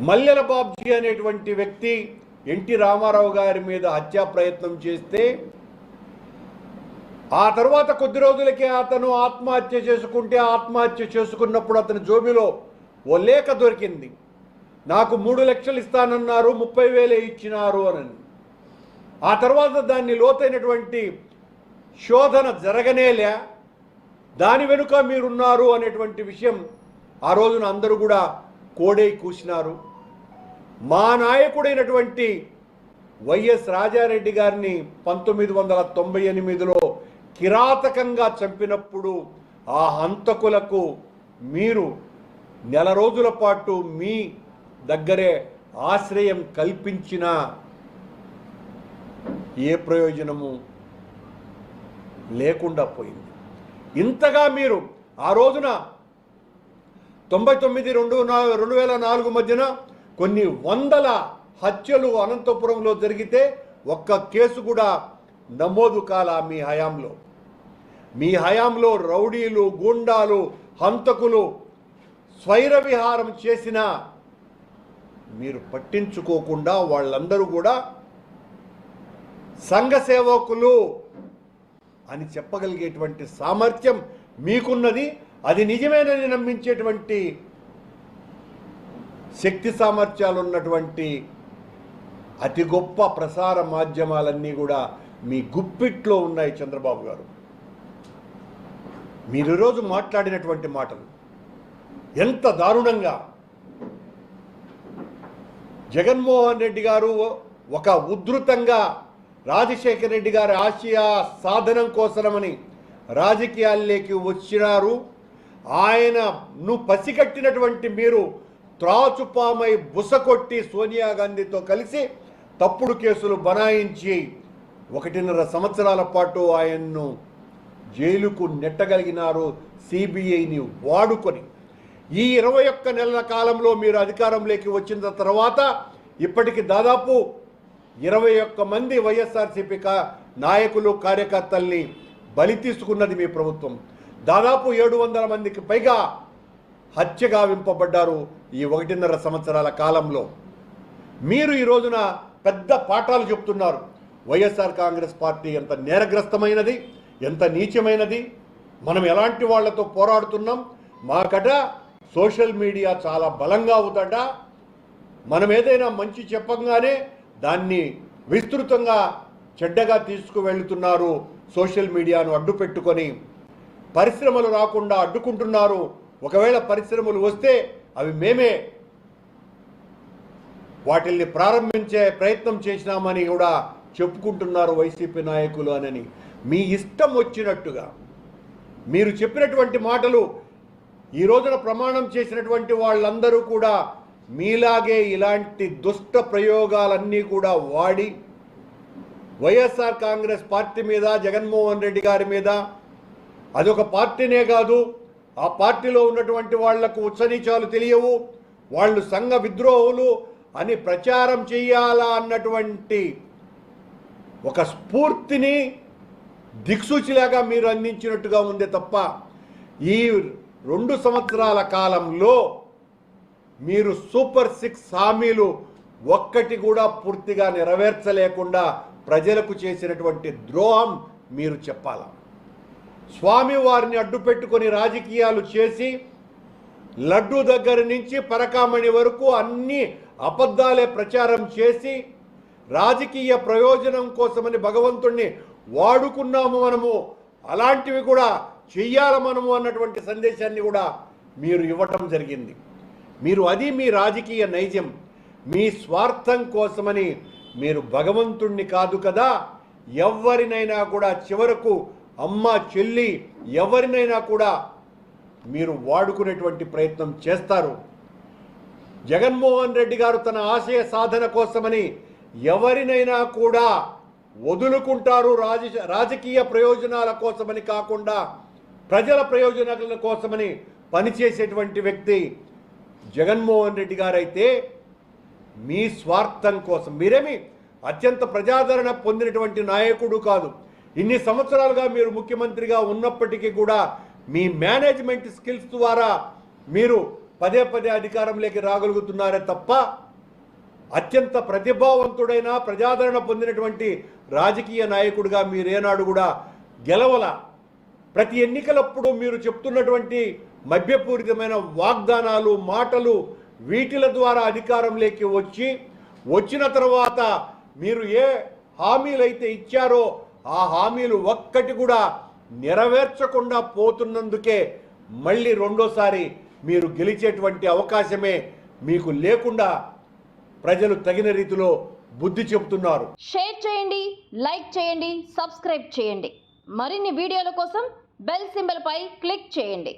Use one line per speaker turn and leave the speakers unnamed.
మల్లెల బాబ్జీ అనేటువంటి వ్యక్తి ఎన్టీ రామారావు గారి మీద హత్యా ప్రయత్నం చేస్తే ఆ తర్వాత కొద్ది రోజులకే అతను ఆత్మహత్య చేసుకున్నప్పుడు అతని జోబిలో ఓ లేఖ దొరికింది. నాకు 3 లక్షలు ఇస్తానన్నారు, 30,000 ఇచ్చినారు అని. ఆ తర్వాత దాన్ని లోతైనటువంటి శోధన జరగనేలే. దాని వెనుక మీరున్నారు అనేటువంటి విషయం ఆ రోజున అందరూ కూడా కోడై కూసినారు. మా నాయకుడైనటువంటి వైఎస్ రాజారెడ్డి గారిని 1998లో కిరాతకంగా చంపినప్పుడు ఆ హంతకులకు మీరు నెల రోజుల పాటు మీ దగ్గరే ఆశ్రయం కల్పించిన ఏ ప్రయోజనము లేకుండా పోయింది. ఇంతగా మీరు ఆ రోజున 99-2004 మధ్యన కొన్ని వందల హత్యలు అనంతపురంలో జరిగితే ఒక్క కేసు కూడా నమోదు కాల. మీ హయాంలో రౌడీలు, గూండాలు, హంతకులు స్వైర విహారం చేసిన మీరు పట్టించుకోకుండా వాళ్ళందరూ కూడా సంఘ సేవకులు అని చెప్పగలిగేటువంటి సామర్థ్యం మీకున్నది. అది నిజమేనని నమ్మించేటువంటి శక్తి సామర్థ్యాలు ఉన్నటువంటి అతి గొప్ప ప్రసార మాధ్యమాలన్నీ కూడా మీ గుప్పిట్లో ఉన్నాయి. చంద్రబాబు గారు, మీరు ఈరోజు మాట్లాడినటువంటి మాటలు ఎంత దారుణంగా, జగన్మోహన్ రెడ్డి గారు ఒక ఉద్ధృతంగా రాజశేఖర రెడ్డి గారి ఆశయ సాధనం కోసమని రాజకీయాల్లోకి వచ్చినారు. ఆయనను పసిగట్టినటువంటి మీరు త్రాచుపామై బుసకొట్టి సోనియా గాంధీతో కలిసి తప్పుడు కేసులు బనాయించి 1.5 సంవత్సరాల పాటు ఆయన్ను జైలుకు నెట్టగలిగినారు సిబిఐని వాడుకొని. ఈ 21 నెలల కాలంలో మీరు అధికారంలోకి వచ్చిన తర్వాత ఇప్పటికి దాదాపు 21 మంది వైఎస్ఆర్సీపీ నాయకులు, కార్యకర్తల్ని బలి తీసుకున్నది మీ ప్రభుత్వం. దాదాపు 700 మందికి పైగా హత్య గావింపబడ్డారు ఈ 1.5 సంవత్సరాల కాలంలో. మీరు ఈ రోజున పెద్ద పాఠాలు చెప్తున్నారు. వైఎస్ఆర్ కాంగ్రెస్ పార్టీ ఎంత నేరగ్రస్తమైనది, ఎంత నీచమైనది, మనం ఎలాంటి వాళ్లతో పోరాడుతున్నాం, మాకట సోషల్ మీడియా చాలా బలంగా అవుతాడ, మనం ఏదైనా మంచి చెప్పగానే దాన్ని విస్తృతంగా చెడ్డగా తీసుకువెళ్తున్నారు, సోషల్ మీడియాను అడ్డు పెట్టుకొని పరిశ్రమలు రాకుండా అడ్డుకుంటున్నారు, ఒకవేళ పరిశ్రమలు వస్తే అవి మేమే వాటిల్ని ప్రారంభించే ప్రయత్నం చేసినామని కూడా చెప్పుకుంటున్నారు వైసీపీ నాయకులు అని. మీ ఇష్టం వచ్చినట్టుగా మీరు చెప్పినటువంటి మాటలు ఈ రోజున ప్రమాణం చేసినటువంటి వాళ్ళందరూ కూడా మీలాగే ఇలాంటి దుష్ట ప్రయోగాలన్నీ కూడా వాడి వైఎస్ఆర్ కాంగ్రెస్ పార్టీ మీద, జగన్మోహన్ రెడ్డి గారి మీద, అదొక పార్టీనే కాదు, ఆ పార్టీలో ఉన్నటువంటి వాళ్లకు ఉచ్చనీచాలు తెలియవు, వాళ్ళు సంఘ విద్రోహులు అని ప్రచారం చేయాలా అన్నటువంటి ఒక స్ఫూర్తిని దిక్సూచిలాగా మీరు అందించినట్టుగా ఉంది తప్ప ఈ 2 సంవత్సరాల కాలంలో మీరు సూపర్ 6 హామీలు ఒక్కటి కూడా పూర్తిగా నెరవేర్చలేకుండా ప్రజలకు చేసినటువంటి ద్రోహం మీరు చెప్పాలా. స్వామి వారిని అడ్డు పెట్టుకొని రాజకీయాలు చేసి లడ్డు దగ్గర నుంచి పరకామణి వరకు అన్ని అబద్ధాలే ప్రచారం చేసి రాజకీయ ప్రయోజనం కోసమని భగవంతుణ్ణి వాడుకున్నాము మనము, అలాంటివి కూడా చెయ్యాల మనము అన్నటువంటి సందేశాన్ని కూడా మీరు ఇవ్వటం జరిగింది. మీరు అది మీ రాజకీయ నైజం. మీ స్వార్థం కోసమని మీరు భగవంతుణ్ణి కాదు కదా, ఎవరినైనా కూడా చివరకు అమ్మ, చెల్లి, ఎవరినైనా కూడా మీరు వాడుకునేటువంటి ప్రయత్నం చేస్తారు. జగన్మోహన్ రెడ్డి గారు తన ఆశయ సాధన కోసమని ఎవరినైనా కూడా వదులుకుంటారు. రాజకీయ ప్రయోజనాల కోసమని కాకుండా ప్రజల ప్రయోజనాల కోసమని పనిచేసేటువంటి వ్యక్తి జగన్మోహన్ రెడ్డి గారైతే మీ స్వార్థం కోసం మీరేమి అత్యంత ప్రజాదరణ పొందినటువంటి నాయకుడు కాదు. ఇన్ని సంవత్సరాలుగా మీరు ముఖ్యమంత్రిగా ఉన్నప్పటికీ కూడా మీ మేనేజ్మెంట్ స్కిల్స్ ద్వారా మీరు పదే పదే అధికారంలోకి రాగలుగుతున్నారే తప్ప అత్యంత ప్రతిభావంతుడైన ప్రజాదరణ పొందినటువంటి రాజకీయ నాయకుడిగా మీరేనాడు కూడా గెలవల. ప్రతి ఎన్నికలప్పుడు మీరు చెప్తున్నటువంటి మభ్యపూరితమైన వాగ్దానాలు, మాటలు, వీటిల ద్వారా అధికారంలోకి వచ్చిన తర్వాత మీరు ఏ హామీలైతే ఇచ్చారో ఆ హామీలు ఒక్కటి కూడా నెరవేర్చకుండా పోతున్నందుకే మళ్ళీ రెండోసారి మీరు గెలిచేటువంటి అవకాశమే మీకు లేకుండా ప్రజలు తగిన రీతిలో బుద్ధి చెబుతున్నారు.
షేర్ చేయండి, లైక్ చేయండి, సబ్స్క్రైబ్ చేయండి. మరిన్ని వీడియోల కోసం బెల్ సింబల్ పై క్లిక్ చేయండి.